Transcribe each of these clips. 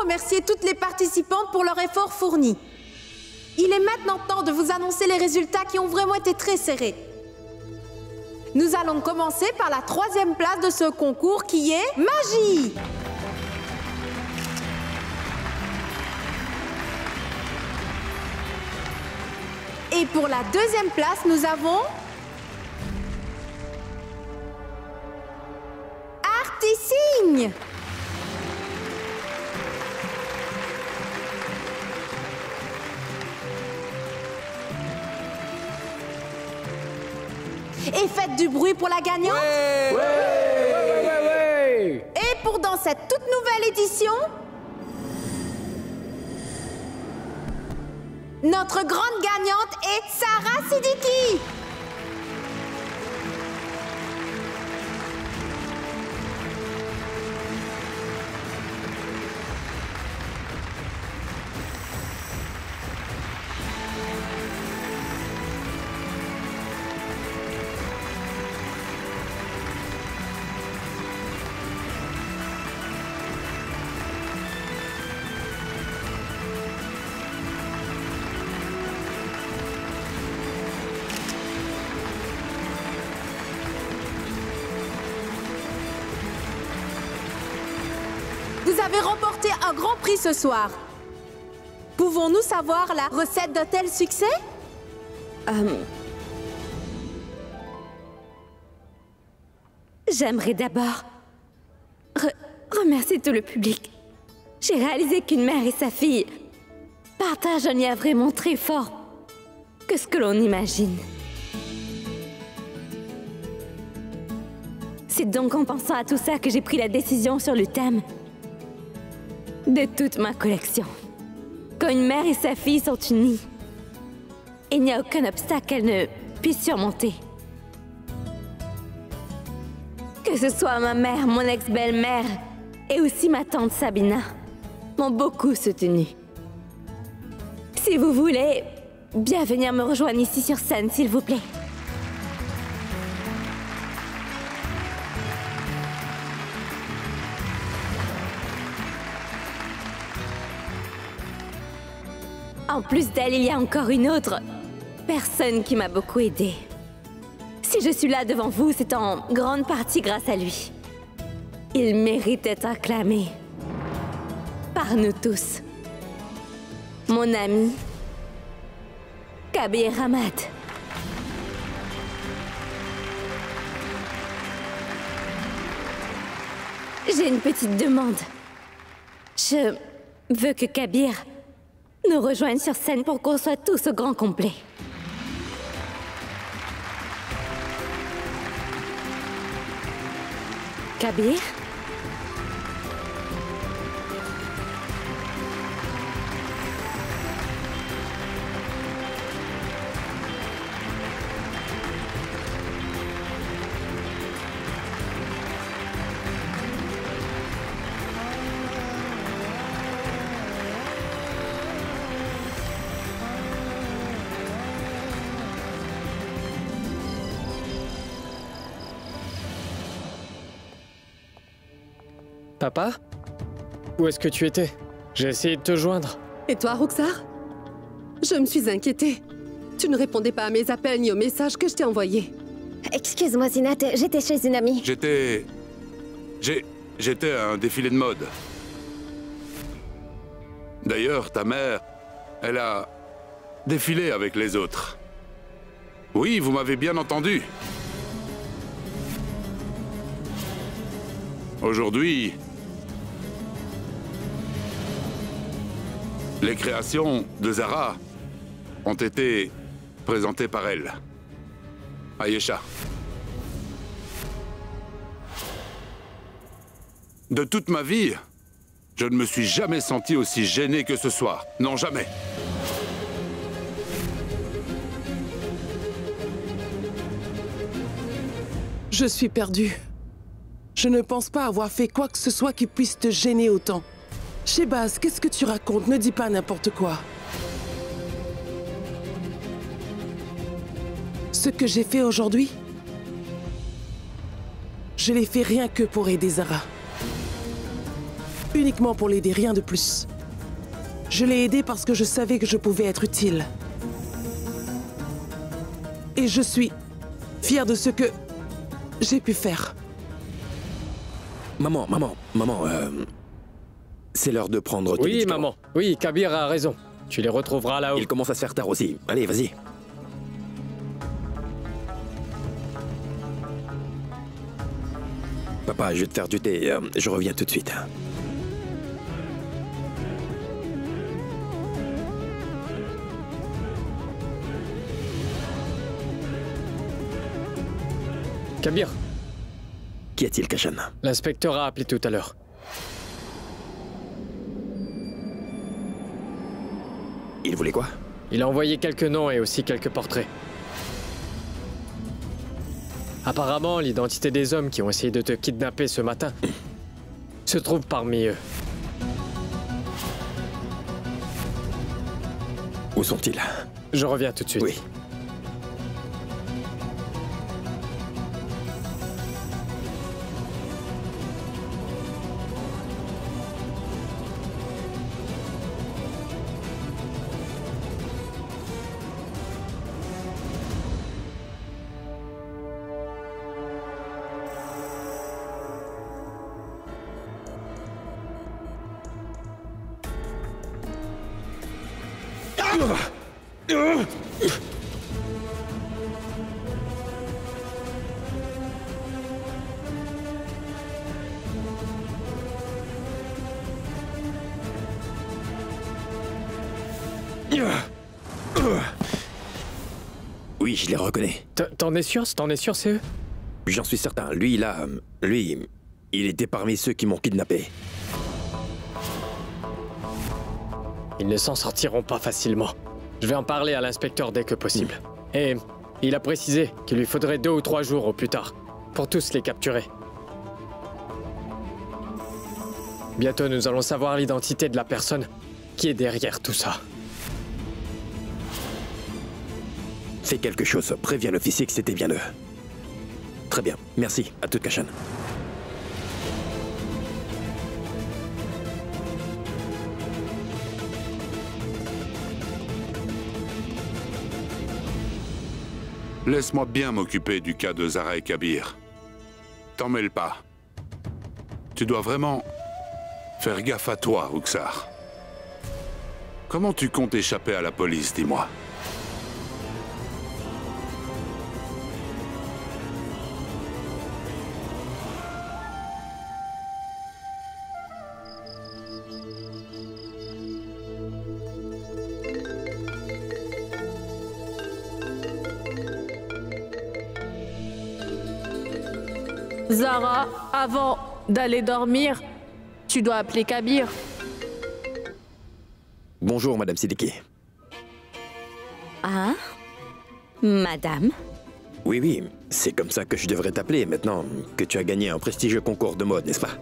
remercier toutes les participantes pour leur effort fourni. Il est maintenant temps de vous annoncer les résultats qui ont vraiment été très serrés. Nous allons commencer par la 3e place de ce concours qui est Magie. Et pour la 2e place, nous avons Artisigne. Et faites du bruit pour la gagnante. Ouais, ouais. Et pour dans cette toute nouvelle édition, notre grande gagnante est Sarah Siddiqui. Vous avez remporté un grand prix ce soir. Pouvons-nous savoir la recette d'un tel succès? J'aimerais d'abord remercier tout le public. J'ai réalisé qu'une mère et sa fille partagent un lien vraiment très fort que ce que l'on imagine. C'est donc en pensant à tout ça que j'ai pris la décision sur le thème de toute ma collection. Quand une mère et sa fille sont unies, il n'y a aucun obstacle qu'elles ne puissent surmonter. Que ce soit ma mère, mon ex-belle-mère et aussi ma tante Sabina m'ont beaucoup soutenue. Si vous voulez, bien venir me rejoindre ici sur scène, s'il vous plaît. En plus d'elle, il y a encore une autre personne qui m'a beaucoup aidée. Si je suis là devant vous, c'est en grande partie grâce à lui. Il mérite d'être acclamé par nous tous. Mon ami, Kabir Ahmad. J'ai une petite demande. Je veux que Kabir nous rejoigne sur scène pour qu'on soit tous au grand complet. Kabir? Papa? Où est-ce que tu étais? J'ai essayé de te joindre. Et toi, Roxar? Je me suis inquiétée. Tu ne répondais pas à mes appels ni aux messages que je t'ai envoyés. Excuse-moi, Zinat, j'étais chez une amie. J'étais à un défilé de mode. D'ailleurs, ta mère, elle a défilé avec les autres. Oui, vous m'avez bien entendu. Aujourd'hui, les créations de Zara ont été présentées par elle, Ayesha. De toute ma vie, je ne me suis jamais senti aussi gêné que ce soir. Non, jamais. Je suis perdue. Je ne pense pas avoir fait quoi que ce soit qui puisse te gêner autant. Shehbaz, qu'est-ce que tu racontes? Ne dis pas n'importe quoi. Ce que j'ai fait aujourd'hui, je l'ai fait rien que pour aider Zara. uniquement pour l'aider, rien de plus. Je l'ai aidé parce que je savais que je pouvais être utile. Et je suis fière de ce que j'ai pu faire. Maman, c'est l'heure de prendre tes Oui, médicaments. maman. Oui, Kabir a raison. Tu les retrouveras là-haut. Il commence à se faire tard aussi. Allez, vas-y. Papa, je vais te faire du thé. Je reviens tout de suite. Kabir, Qu'y a-t-il, Kashan? l'inspecteur a appelé tout à l'heure. Il voulait quoi? Il a envoyé quelques noms et aussi quelques portraits. Apparemment, l'identité des hommes qui ont essayé de te kidnapper ce matin se trouve parmi eux. Où sont-ils? Je reviens tout de suite. Oui. Oui, je les reconnais. T'en es sûr? T'en es sûr, c'est eux? J'en suis certain. Lui, là, il était parmi ceux qui m'ont kidnappé. Ils ne s'en sortiront pas facilement. Je vais en parler à l'inspecteur dès que possible. Et il a précisé qu'il lui faudrait 2 ou 3 jours au plus tard pour tous les capturer. Bientôt, nous allons savoir l'identité de la personne qui est derrière tout ça. Fais quelque chose. Préviens l'officier que c'était bien eux. Très bien. Merci. À toute, Kashan. Laisse-moi bien m'occuper du cas de Zara et Kabir. T'en mêle pas. Tu dois vraiment faire gaffe à toi, Uxar. Comment tu comptes échapper à la police, dis-moi? Zara, avant d'aller dormir, tu dois appeler Kabir. Bonjour, Madame Siddiqui. Ah? Madame? Oui, c'est comme ça que je devrais t'appeler maintenant que tu as gagné un prestigieux concours de mode, n'est-ce pas?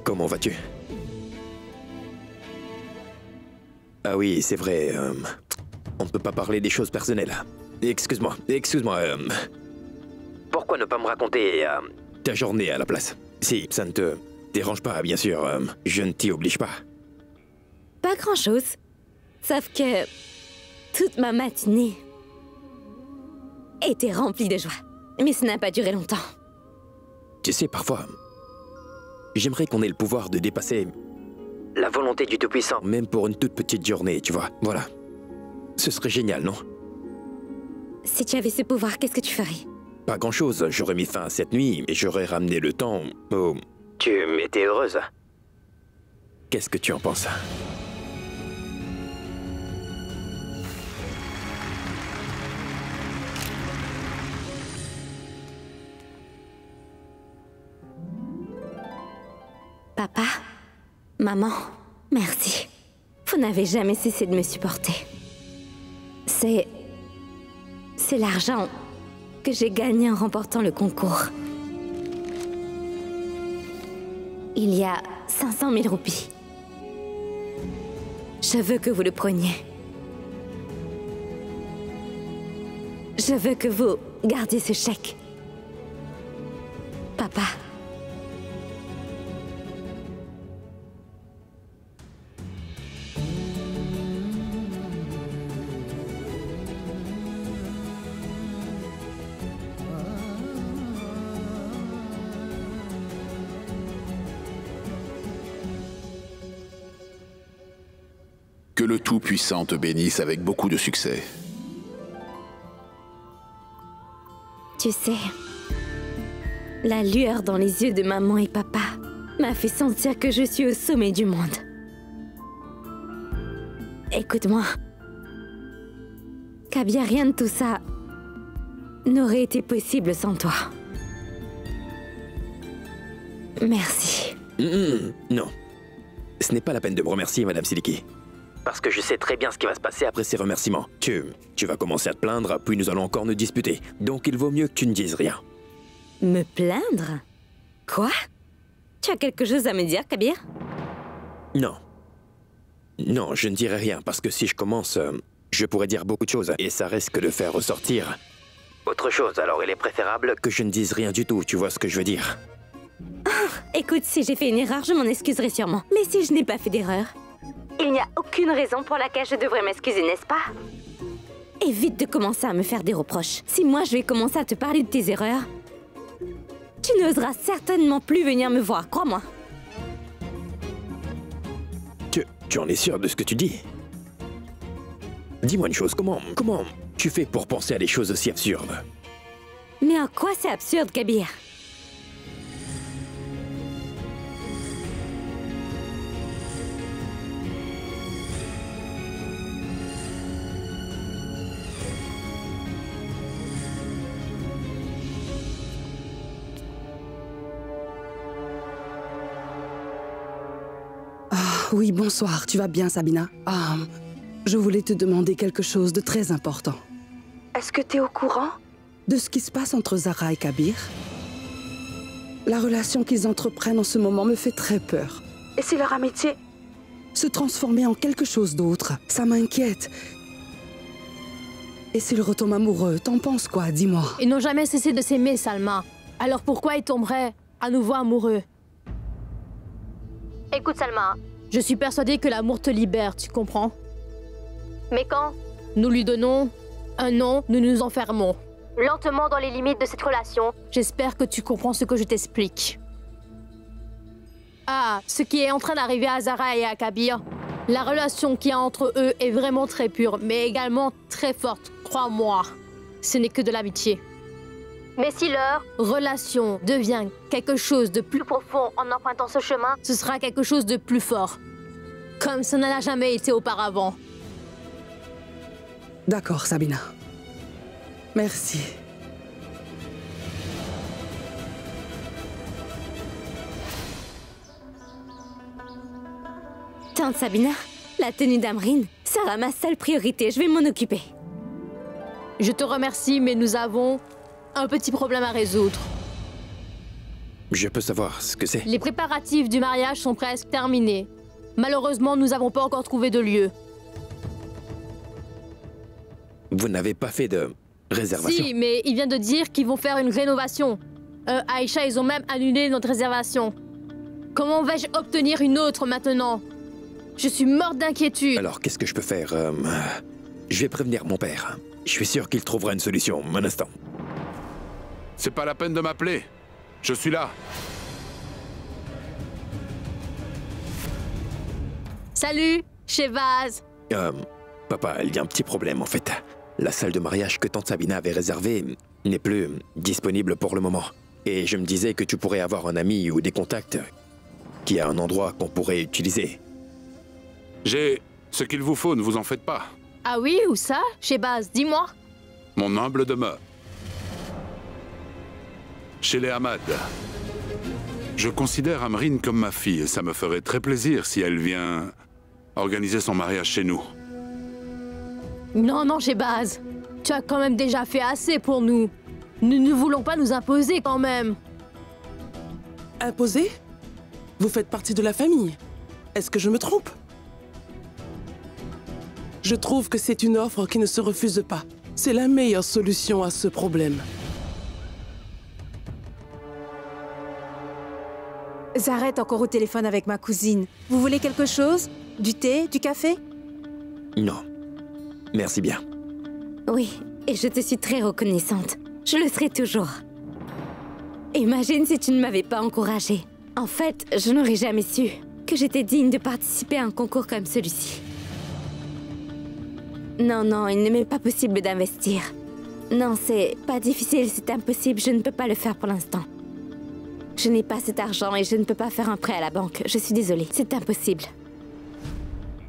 Comment vas-tu? Ah oui, c'est vrai, on ne peut pas parler des choses personnelles. Excuse-moi. Pourquoi ne pas me raconter ta journée à la place? Si ça ne te dérange pas, bien sûr, je ne t'y oblige pas. Pas grand-chose. Sauf que toute ma matinée était remplie de joie. Mais ça n'a pas duré longtemps. Tu sais, parfois, j'aimerais qu'on ait le pouvoir de dépasser la volonté du Tout-Puissant, même pour une toute petite journée, tu vois. Voilà. Ce serait génial, non? Si tu avais ce pouvoir, qu'est-ce que tu ferais? Pas grand-chose. J'aurais mis fin à cette nuit et j'aurais ramené le temps où tu étais heureuse. Qu'est-ce que tu en penses? Papa, maman, merci. Vous n'avez jamais cessé de me supporter. C'est l'argent que j'ai gagné en remportant le concours. Il y a 500 000 roupies. Je veux que vous le preniez. Je veux que vous Gardez ce chèque. Papa. Que le Tout-Puissant te bénisse avec beaucoup de succès. Tu sais, la lueur dans les yeux de maman et papa m'a fait sentir que je suis au sommet du monde. Écoute-moi. Kabir, rien de tout ça n'aurait été possible sans toi. Merci. Non. Ce n'est pas la peine de me remercier, Madame Siliki. Parce que je sais très bien ce qui va se passer après ces remerciements. Tu vas commencer à te plaindre, puis nous allons encore nous disputer. Donc il vaut mieux que tu ne dises rien. Me plaindre? Quoi? Tu as quelque chose à me dire, Kabir? Non. Non, je ne dirai rien, parce que si je commence, je pourrais dire beaucoup de choses, et ça risque de faire ressortir autre chose. Alors il est préférable que je ne dise rien du tout, tu vois ce que je veux dire? Écoute, si j'ai fait une erreur, je m'en excuserai sûrement. Mais si je n'ai pas fait d'erreur, il n'y a aucune raison pour laquelle je devrais m'excuser, n'est-ce pas? Évite de commencer à me faire des reproches. Si moi je vais commencer à te parler de tes erreurs, tu n'oseras certainement plus venir me voir, crois-moi. Tu en es sûr de ce que tu dis? Dis-moi une chose, comment tu fais pour penser à des choses aussi absurdes? Mais en quoi c'est absurde, Kabir? Oui, bonsoir. Tu vas bien, Sabina? Je voulais te demander quelque chose de très important. Est-ce que t'es au courant? De ce qui se passe entre Zara et Kabir? La relation qu'ils entreprennent en ce moment me fait très peur. Et si leur amitié se transformer en quelque chose d'autre, ça m'inquiète. Et s'ils retombent amoureux, t'en penses quoi? Dis-moi. Ils n'ont jamais cessé de s'aimer, Salma. Alors pourquoi ils tomberaient à nouveau amoureux? Écoute, Salma, je suis persuadée que l'amour te libère, tu comprends? Mais quand nous lui donnons un nom, nous nous enfermons. Lentement dans les limites de cette relation. J'espère que tu comprends ce que je t'explique. Ce qui est en train d'arriver à Zara et à Kabir, la relation qu'il y a entre eux est vraiment très pure, mais également très forte, crois-moi. Ce n'est que de l'amitié. Mais si leur relation devient quelque chose de plus profond en empruntant ce chemin, ce sera quelque chose de plus fort. Comme ça n'a jamais été auparavant. D'accord, Sabina. Merci. Tante Sabina, la tenue d'Amrine sera ma seule priorité. Je vais m'en occuper. Je te remercie, mais nous avons un petit problème à résoudre. Je peux savoir ce que c'est? Les préparatifs du mariage sont presque terminés. Malheureusement, nous n'avons pas encore trouvé de lieu. Vous n'avez pas fait de réservation? Si, mais il vient de dire qu'ils vont faire une rénovation. Aïcha, ils ont même annulé notre réservation. Comment vais-je obtenir une autre maintenant? Je suis morte d'inquiétude. Alors, qu'est-ce que je peux faire? Je vais prévenir mon père. Je suis sûr qu'il trouvera une solution. Un instant. C'est pas la peine de m'appeler. Je suis là. Salut, Shehbaz. Papa, il y a un petit problème en fait. La salle de mariage que tante Sabina avait réservée n'est plus disponible pour le moment. Et je me disais que tu pourrais avoir un ami ou des contacts qui a un endroit qu'on pourrait utiliser. J'ai ce qu'il vous faut, ne vous en faites pas. Ah oui, où ça? Shehbaz, dis-moi. Mon humble demeure. Chez les Ahmad. Je considère Amrine comme ma fille et ça me ferait très plaisir si elle vient organiser son mariage chez nous. Non, non, Shehbaz. Tu as quand même déjà fait assez pour nous. Nous ne voulons pas nous imposer quand même. Imposer? Vous faites partie de la famille. Est-ce que je me trompe? Je trouve que c'est une offre qui ne se refuse pas. C'est la meilleure solution à ce problème. Zara est encore au téléphone avec ma cousine. Vous voulez quelque chose? Du thé? Du café? Non. Merci bien. Oui, et je te suis très reconnaissante. Je le serai toujours. Imagine si tu ne m'avais pas encouragée. En fait, je n'aurais jamais su que j'étais digne de participer à un concours comme celui-ci. Non, non, il ne m'est pas possible d'investir. Non, c'est pas difficile, c'est impossible, je ne peux pas le faire pour l'instant. Je n'ai pas cet argent et je ne peux pas faire un prêt à la banque. Je suis désolée, c'est impossible.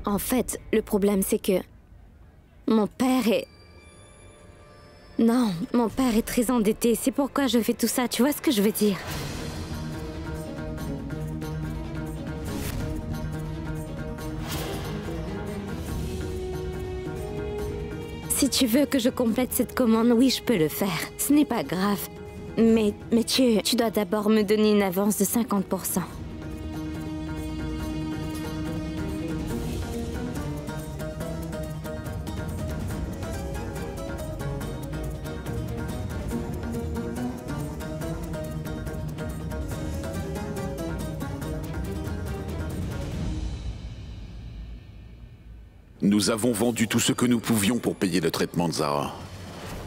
En fait, le problème c'est que... mon père est... Non, mon père est très endetté, c'est pourquoi je fais tout ça, tu vois ce que je veux dire? Si tu veux que je complète cette commande, oui, je peux le faire. Ce n'est pas grave. Mais tu dois d'abord me donner une avance de 50%. Nous avons vendu tout ce que nous pouvions pour payer le traitement de Zara.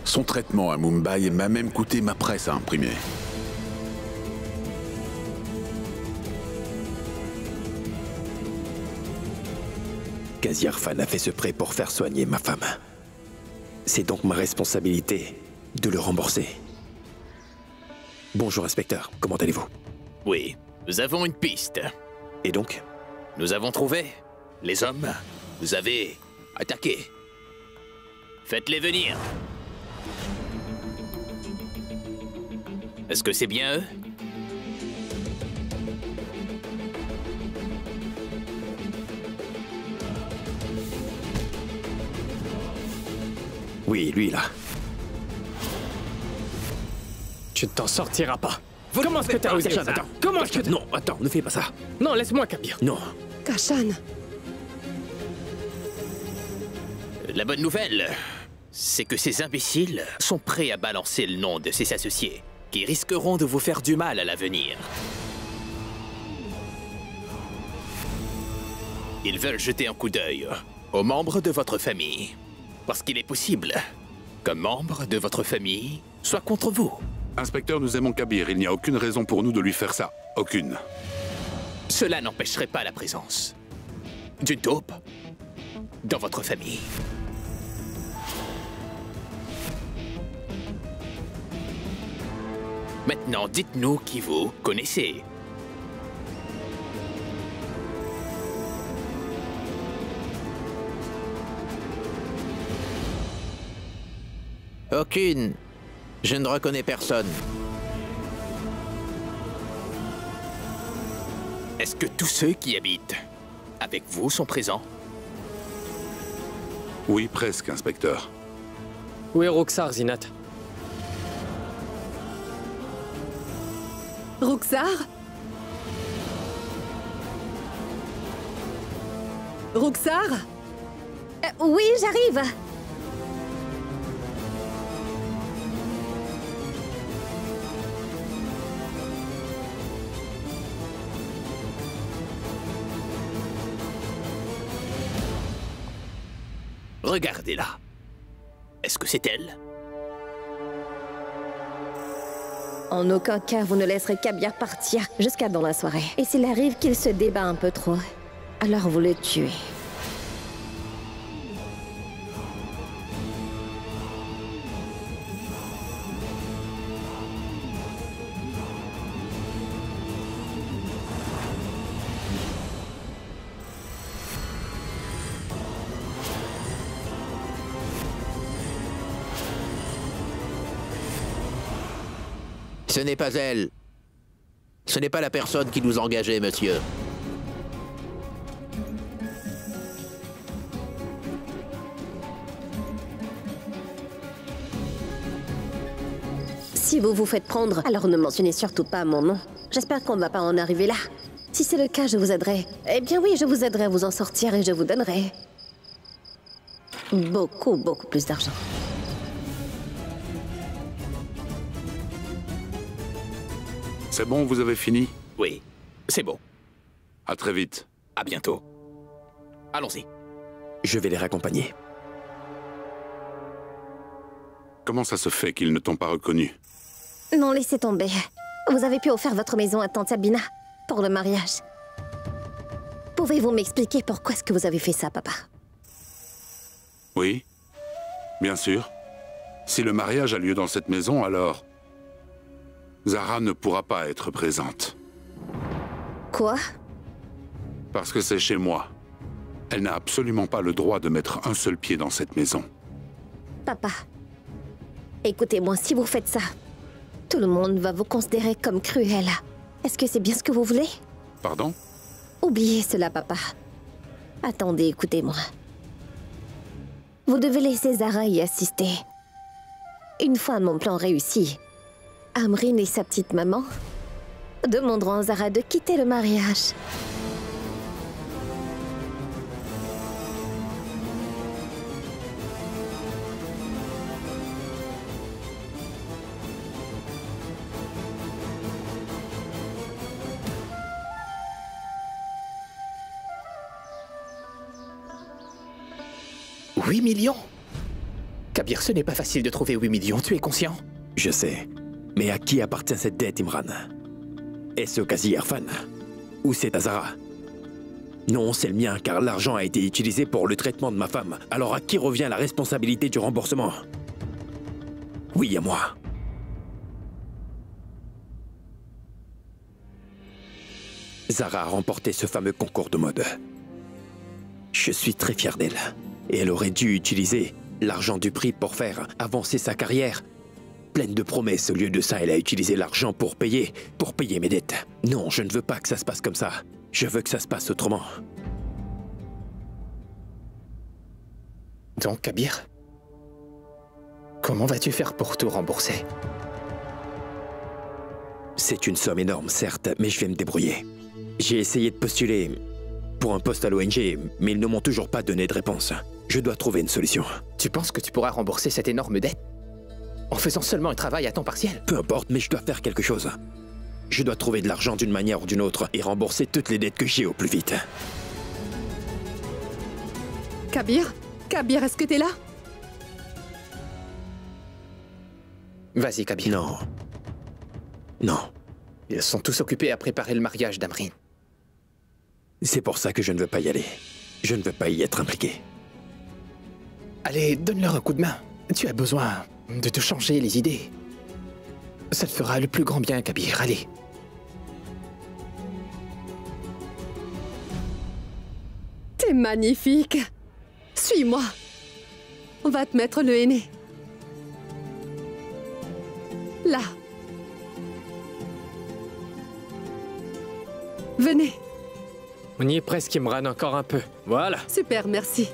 Son traitement à Mumbai m'a même coûté ma presse à imprimer. Qazi Arfan a fait ce prêt pour faire soigner ma femme. C'est donc ma responsabilité de le rembourser. Bonjour, inspecteur. Comment allez-vous? Oui, nous avons une piste. Et donc? Nous avons trouvé les hommes. Vous avez attaqué. Faites-les venir. Est-ce que c'est bien eux? Oui, lui, là. Tu ne t'en sortiras pas. Comment est-ce que t'as osé ça? Comment est-ce que Non, attends, ne fais pas ça. Non, laisse-moi, Kabir. Non. Kashan. La bonne nouvelle, c'est que ces imbéciles sont prêts à balancer le nom de ces associés, qui risqueront de vous faire du mal à l'avenir. Ils veulent jeter un coup d'œil aux membres de votre famille, parce qu'il est possible qu'un membre de votre famille soit contre vous. Inspecteur, nous aimons Kabir. Il n'y a aucune raison pour nous de lui faire ça. Aucune. Cela n'empêcherait pas la présence d'une taupe dans votre famille. Maintenant, dites-nous qui vous connaissez. Aucune. Je ne reconnais personne. Est-ce que tous ceux qui habitent avec vous sont présents? Oui, presque, inspecteur. Où est Roxar, Zinat? Roxar? Roxar? Oui, j'arrive. Regardez-la. Est-ce que c'est elle? En aucun cas, vous ne laisserez Kabir partir jusqu'à dans la soirée. Et s'il arrive qu'il se débat un peu trop, alors vous le tuez. Ce n'est pas elle. Ce n'est pas la personne qui nous engageait, monsieur. Si vous vous faites prendre, alors ne mentionnez surtout pas mon nom. J'espère qu'on ne va pas en arriver là. Si c'est le cas, je vous aiderai. Eh bien oui, je vous aiderai à vous en sortir et je vous donnerai beaucoup plus d'argent. C'est bon, vous avez fini? Oui, c'est bon. À très vite. À bientôt. Allons-y. Je vais les raccompagner. Comment ça se fait qu'ils ne t'ont pas reconnu? Non, laissez tomber. Vous avez pu offrir votre maison à Tante Sabina pour le mariage. Pouvez-vous m'expliquer pourquoi est-ce que vous avez fait ça, papa? Oui, bien sûr. Si le mariage a lieu dans cette maison, alors Zara ne pourra pas être présente. Quoi? Parce que c'est chez moi. Elle n'a absolument pas le droit de mettre un seul pied dans cette maison. Papa, écoutez-moi, si vous faites ça, tout le monde va vous considérer comme Cruella. Est-ce que c'est bien ce que vous voulez? Pardon? Oubliez cela, papa. Attendez, écoutez-moi. Vous devez laisser Zara y assister. Une fois mon plan réussi, Amrine et sa petite maman demanderont à Zara de quitter le mariage. « 8 millions ! Kabir, ce n'est pas facile de trouver 8 millions, tu es conscient? Je sais. Mais à qui appartient cette dette, Imran? Est-ce au Qazi Irfan? Ou c'est à Zara? Non, c'est le mien, car l'argent a été utilisé pour le traitement de ma femme. Alors à qui revient la responsabilité du remboursement? Oui, à moi. Zara a remporté ce fameux concours de mode. Je suis très fier d'elle. Et elle aurait dû utiliser l'argent du prix pour faire avancer sa carrière. Pleine de promesses, au lieu de ça, elle a utilisé l'argent pour payer mes dettes. Non, je ne veux pas que ça se passe comme ça. Je veux que ça se passe autrement. Donc, Kabir, comment vas-tu faire pour tout rembourser? C'est une somme énorme, certes, mais je vais me débrouiller. J'ai essayé de postuler pour un poste à l'ONG, mais ils ne m'ont toujours pas donné de réponse. Je dois trouver une solution. Tu penses que tu pourras rembourser cette énorme dette en faisant seulement un travail à temps partiel? Peu importe, mais je dois faire quelque chose. Je dois trouver de l'argent d'une manière ou d'une autre et rembourser toutes les dettes que j'ai au plus vite. Kabir? Kabir, est-ce que t'es là? Vas-y, Kabir. Non. Non. Ils sont tous occupés à préparer le mariage d'Amrine. C'est pour ça que je ne veux pas y aller. Je ne veux pas y être impliqué. Allez, donne-leur un coup de main. Tu as besoin de te changer les idées. Ça te fera le plus grand bien, Kabir. Allez. T'es magnifique. Suis-moi. On va te mettre le henné. Là. Venez. On y est presque, Imran, encore un peu. Voilà. Super, merci.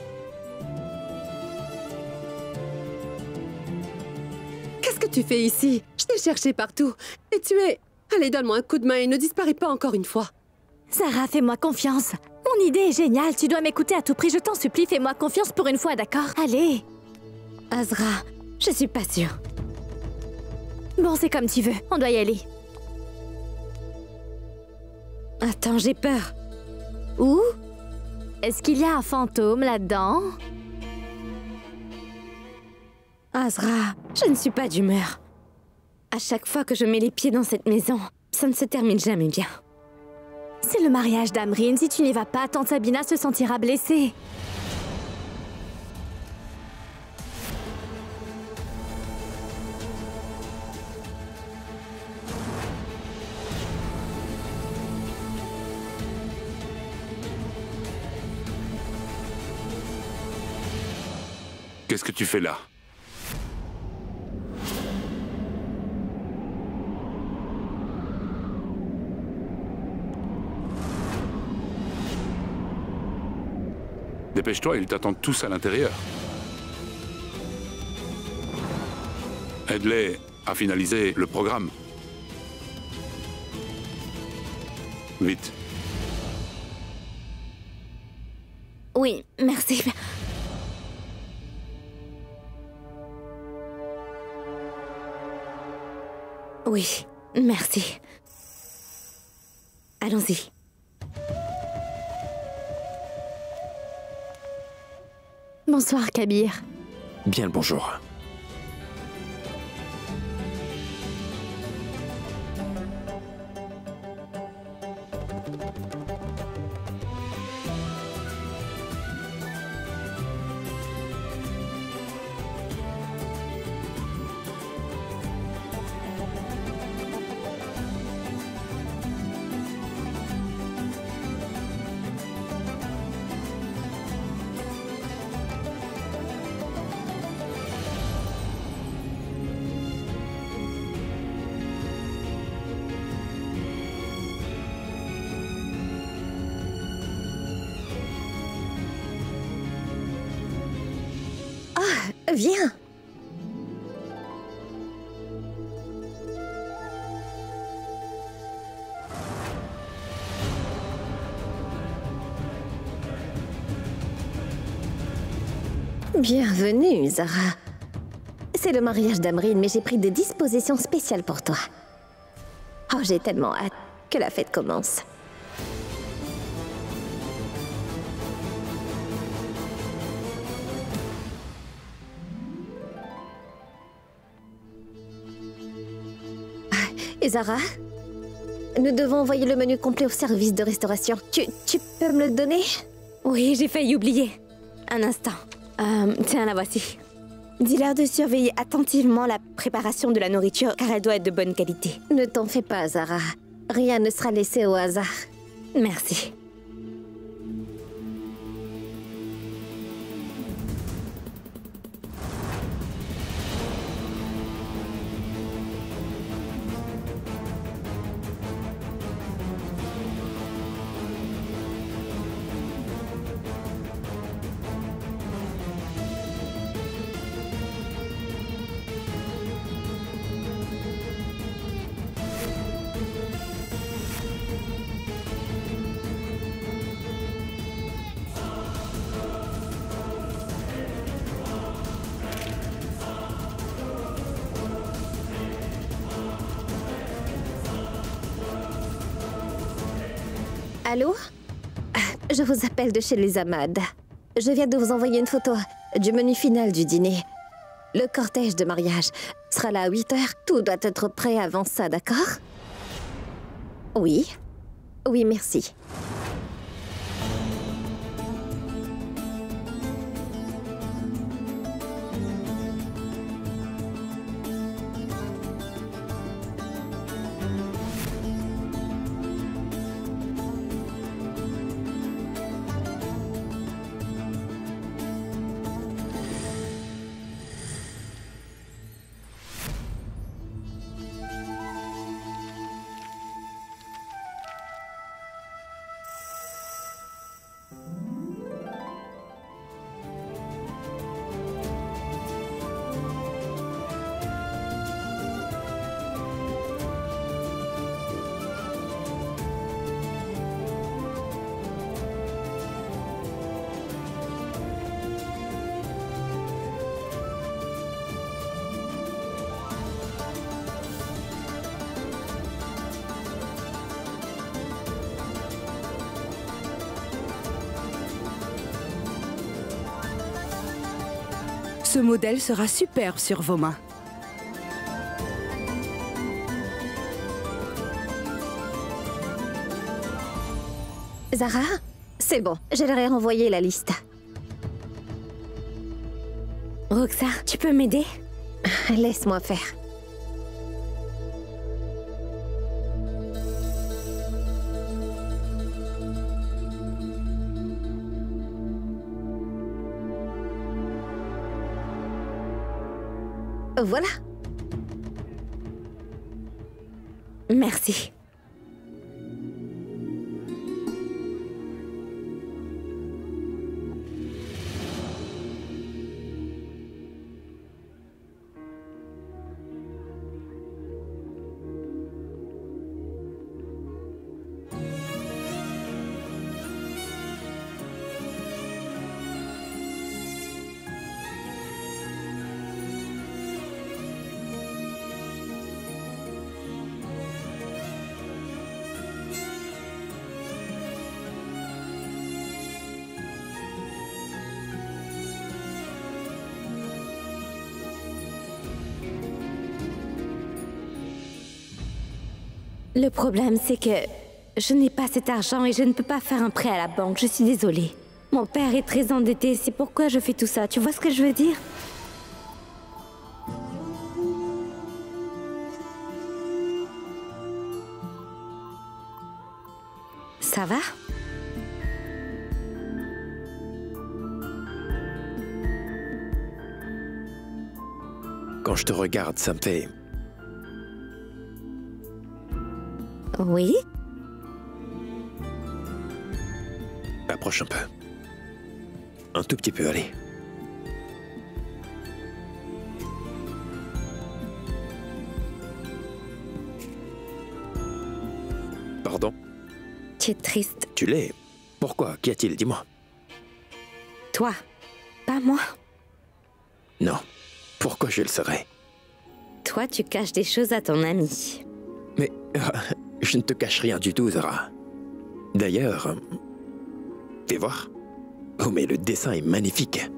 Qu'est-ce que tu fais ici? Je t'ai cherché partout. Et tu es... Allez, donne-moi un coup de main et ne disparais pas encore une fois. Sarah, fais-moi confiance. Mon idée est géniale. Tu dois m'écouter à tout prix. Je t'en supplie, fais-moi confiance pour une fois, d'accord? Allez. Azra, je suis pas sûre. Bon, c'est comme tu veux. On doit y aller. Attends, j'ai peur. Où? Est-ce qu'il y a un fantôme là-dedans? Azra, je ne suis pas d'humeur. À chaque fois que je mets les pieds dans cette maison, ça ne se termine jamais bien. C'est le mariage d'Amrine. Si tu n'y vas pas, Tante Sabina se sentira blessée. Qu'est-ce que tu fais là? Dépêche-toi, ils t'attendent tous à l'intérieur. Aide-les à finaliser le programme. Vite. Oui, merci. Oui, merci. Allons-y. Bonsoir, Kabir. Bien le bonjour. Viens. Bienvenue, Zara. C'est le mariage d'Amrine, mais j'ai pris des dispositions spéciales pour toi. Oh, j'ai tellement hâte que la fête commence. Et Zara, nous devons envoyer le menu complet au service de restauration. Tu peux me le donner? Oui, j'ai failli oublier. Un instant. Tiens, la voici. Dis-leur de surveiller attentivement la préparation de la nourriture, car elle doit être de bonne qualité. Ne t'en fais pas, Zara. Rien ne sera laissé au hasard. Merci. Allô? Je vous appelle de chez les Ahmad. Je viens de vous envoyer une photo du menu final du dîner. Le cortège de mariage sera là à 8 h. Tout doit être prêt avant ça, d'accord? Oui. Oui, merci. Ce modèle sera superbe sur vos mains. Zara, c'est bon, je leur ai renvoyé la liste. Roxa, tu peux m'aider? Laisse-moi faire. Voilà. Merci. Le problème, c'est que je n'ai pas cet argent et je ne peux pas faire un prêt à la banque. Je suis désolée. Mon père est très endetté, c'est pourquoi je fais tout ça. Tu vois ce que je veux dire? Ça va? Quand je te regarde, ça me fait... Oui? Approche un peu. Un tout petit peu, allez. Pardon? Tu es triste. Tu l'es? Pourquoi? Qu'y a-t-il? Dis-moi. Toi, pas moi. Non. Pourquoi je le serais? Toi, tu caches des choses à ton ami. Mais je ne te cache rien du tout, Zara. D'ailleurs, fais voir. Oh, mais le dessin est magnifique.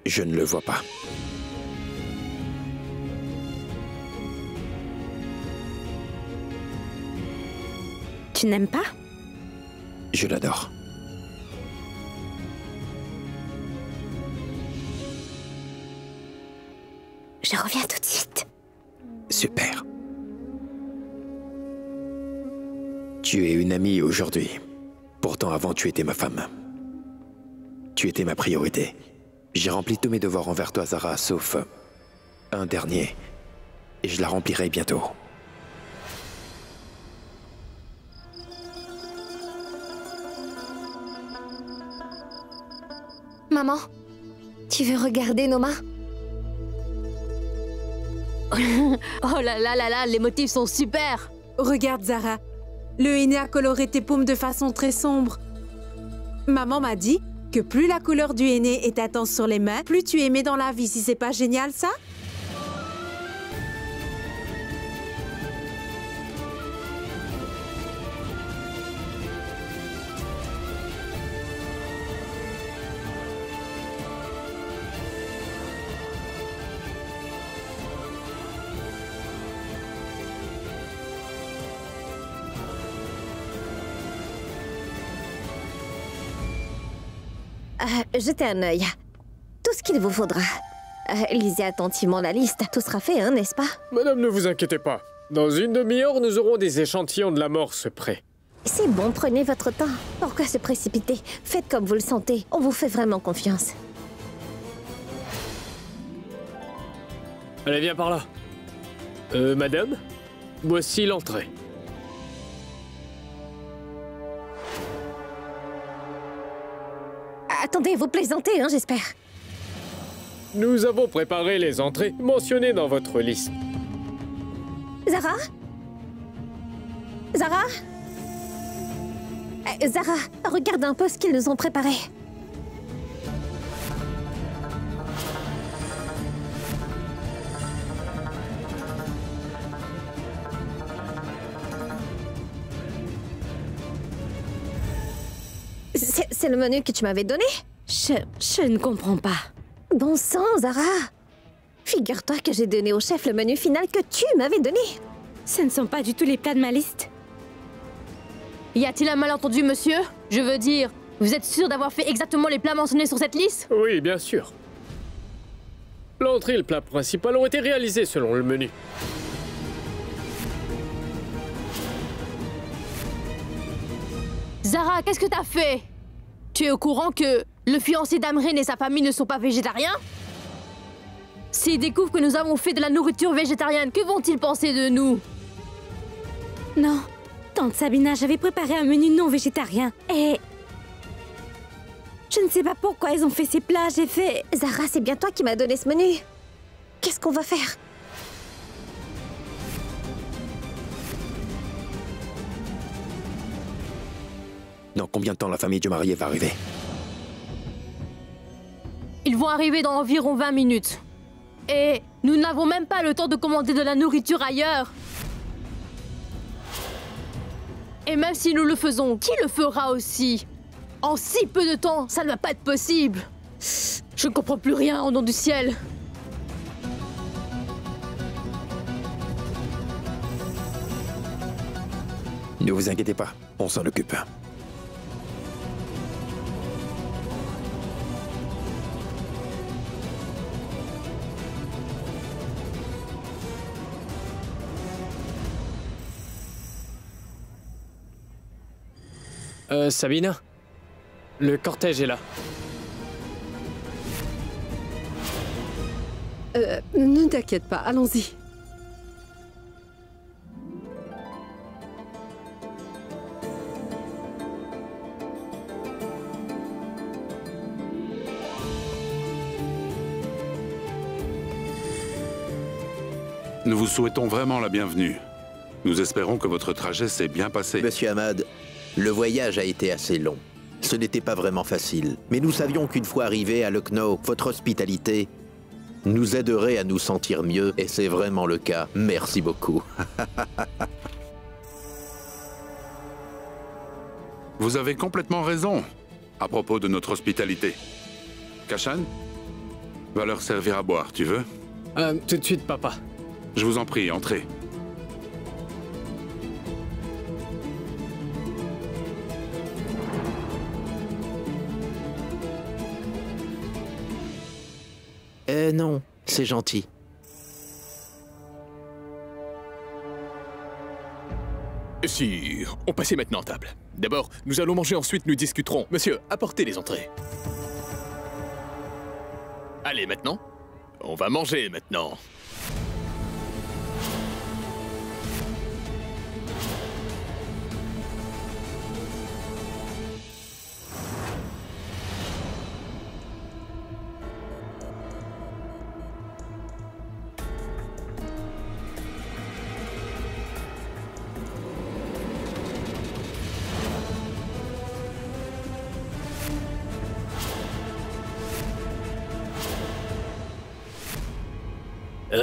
Je ne le vois pas. Tu n'aimes pas? Je l'adore. Je reviens tout de suite. Super. Tu es une amie aujourd'hui. Pourtant, avant, tu étais ma femme. Tu étais ma priorité. J'ai rempli tous mes devoirs envers toi, Zara, sauf un dernier. Et je la remplirai bientôt. Maman, tu veux regarder nos mains? Oh là là là là, les motifs sont super! Regarde, Zara. Le henné a coloré tes paumes de façon très sombre. Maman m'a dit que plus la couleur du henné est intense sur les mains, plus tu aimais dans la vie. Si c'est pas génial, ça? Jetez un œil. Tout ce qu'il vous faudra. Lisez attentivement la liste. Tout sera fait, hein, n'est-ce pas? Madame, ne vous inquiétez pas. Dans une demi-heure, nous aurons des échantillons de l'amorce prêts. C'est bon, prenez votre temps. Pourquoi se précipiter? Faites comme vous le sentez. On vous fait vraiment confiance. Allez, viens par là. Madame, voici l'entrée. Attendez, vous plaisantez, hein, j'espère. Nous avons préparé les entrées mentionnées dans votre liste. Zara? Zara? Zara, regarde un peu ce qu'ils nous ont préparé. C'est le menu que tu m'avais donné? Je ne comprends pas. Bon sang, Zara! Figure-toi que j'ai donné au chef le menu final que tu m'avais donné. Ce ne sont pas du tout les plats de ma liste. Y a-t-il un malentendu, monsieur? Je veux dire, vous êtes sûr d'avoir fait exactement les plats mentionnés sur cette liste? Oui, bien sûr. L'entrée et le plat principal ont été réalisés selon le menu. Zara, qu'est-ce que t'as fait? Tu es au courant que le fiancé d'Amrine et sa famille ne sont pas végétariens? S'ils découvrent que nous avons fait de la nourriture végétarienne, que vont-ils penser de nous? Non, tante Sabina, j'avais préparé un menu non végétarien et... Je ne sais pas pourquoi ils ont fait ces plats, j'ai fait... Zara, c'est bien toi qui m'as donné ce menu. Qu'est-ce qu'on va faire? Dans combien de temps la famille du marié va arriver? Ils vont arriver dans environ 20 minutes. Et nous n'avons même pas le temps de commander de la nourriture ailleurs. Et même si nous le faisons, qui le fera aussi? En si peu de temps, ça ne va pas être possible. Je ne comprends plus rien au nom du ciel. Ne vous inquiétez pas, on s'en occupe. Sabina, le cortège est là. Ne t'inquiète pas, allons-y. Nous vous souhaitons vraiment la bienvenue. Nous espérons que votre trajet s'est bien passé. Monsieur Ahmad, le voyage a été assez long. Ce n'était pas vraiment facile. Mais nous savions qu'une fois arrivés à Lucknow, votre hospitalité nous aiderait à nous sentir mieux. Et c'est vraiment le cas. Merci beaucoup. Vous avez complètement raison à propos de notre hospitalité. Kashan, va leur servir à boire, tu veux? Tout de suite, papa. Je vous en prie, entrez. Non, c'est gentil. Si, on passait maintenant à table. D'abord, nous allons manger, ensuite nous discuterons. Monsieur, apportez les entrées. Allez, maintenant. On va manger maintenant.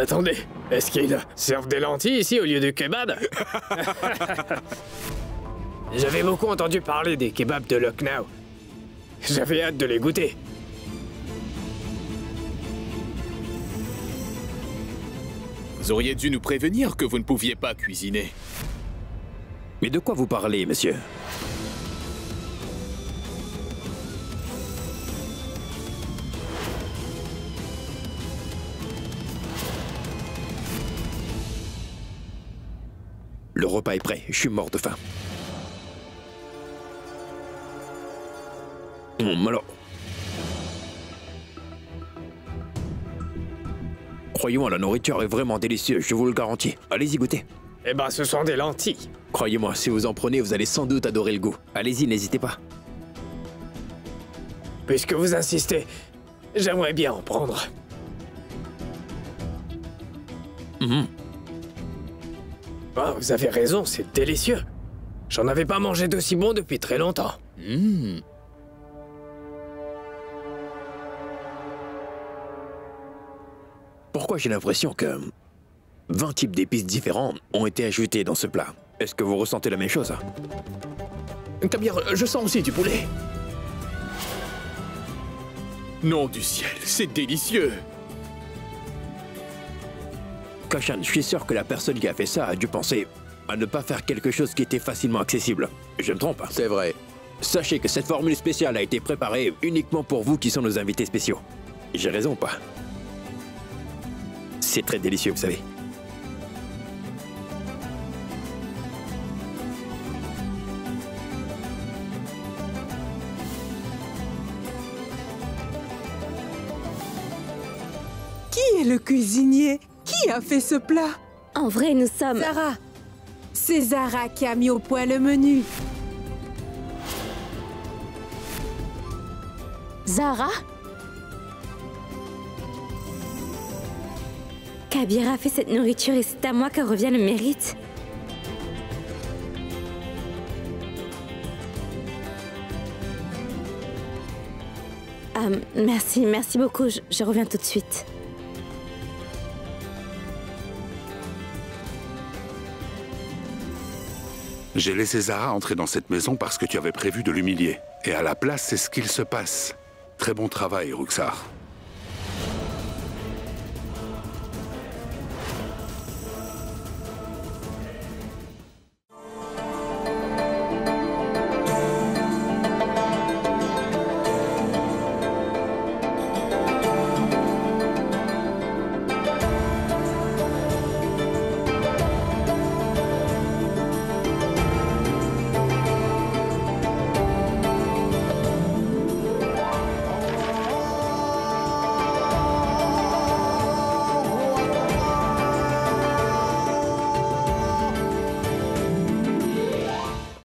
Attendez, est-ce qu'ils servent des lentilles ici au lieu de kebab? J'avais beaucoup entendu parler des kebabs de Lucknow. J'avais hâte de les goûter. Vous auriez dû nous prévenir que vous ne pouviez pas cuisiner. Mais de quoi vous parlez, monsieur? Le repas est prêt, je suis mort de faim. Alors... Croyez-moi, la nourriture est vraiment délicieuse, je vous le garantis. Allez-y goûter. Eh ben, ce sont des lentilles. Croyez-moi, si vous en prenez, vous allez sans doute adorer le goût. Allez-y, n'hésitez pas. Puisque vous insistez, j'aimerais bien en prendre. Ah, vous avez raison, c'est délicieux. J'en avais pas mangé d'aussi bon depuis très longtemps. Pourquoi j'ai l'impression que 20 types d'épices différents ont été ajoutés dans ce plat? Est-ce que vous ressentez la même chose? Kabir, je sens aussi du poulet. Nom du ciel, c'est délicieux. Kashan, je suis sûr que la personne qui a fait ça a dû penser à ne pas faire quelque chose qui était facilement accessible. Je me trompe? C'est vrai. Sachez que cette formule spéciale a été préparée uniquement pour vous qui sont nos invités spéciaux. J'ai raison ou pas? C'est très délicieux, vous savez. Qui est le cuisinier? Qui a fait ce plat? En vrai, nous sommes... Zara. C'est Zara qui a mis au point le menu. Zara? Kabir a fait cette nourriture et c'est à moi que revient le mérite. Merci beaucoup, je reviens tout de suite. J'ai laissé Zara entrer dans cette maison parce que tu avais prévu de l'humilier. Et à la place, c'est ce qu'il se passe. Très bon travail, Ruxar.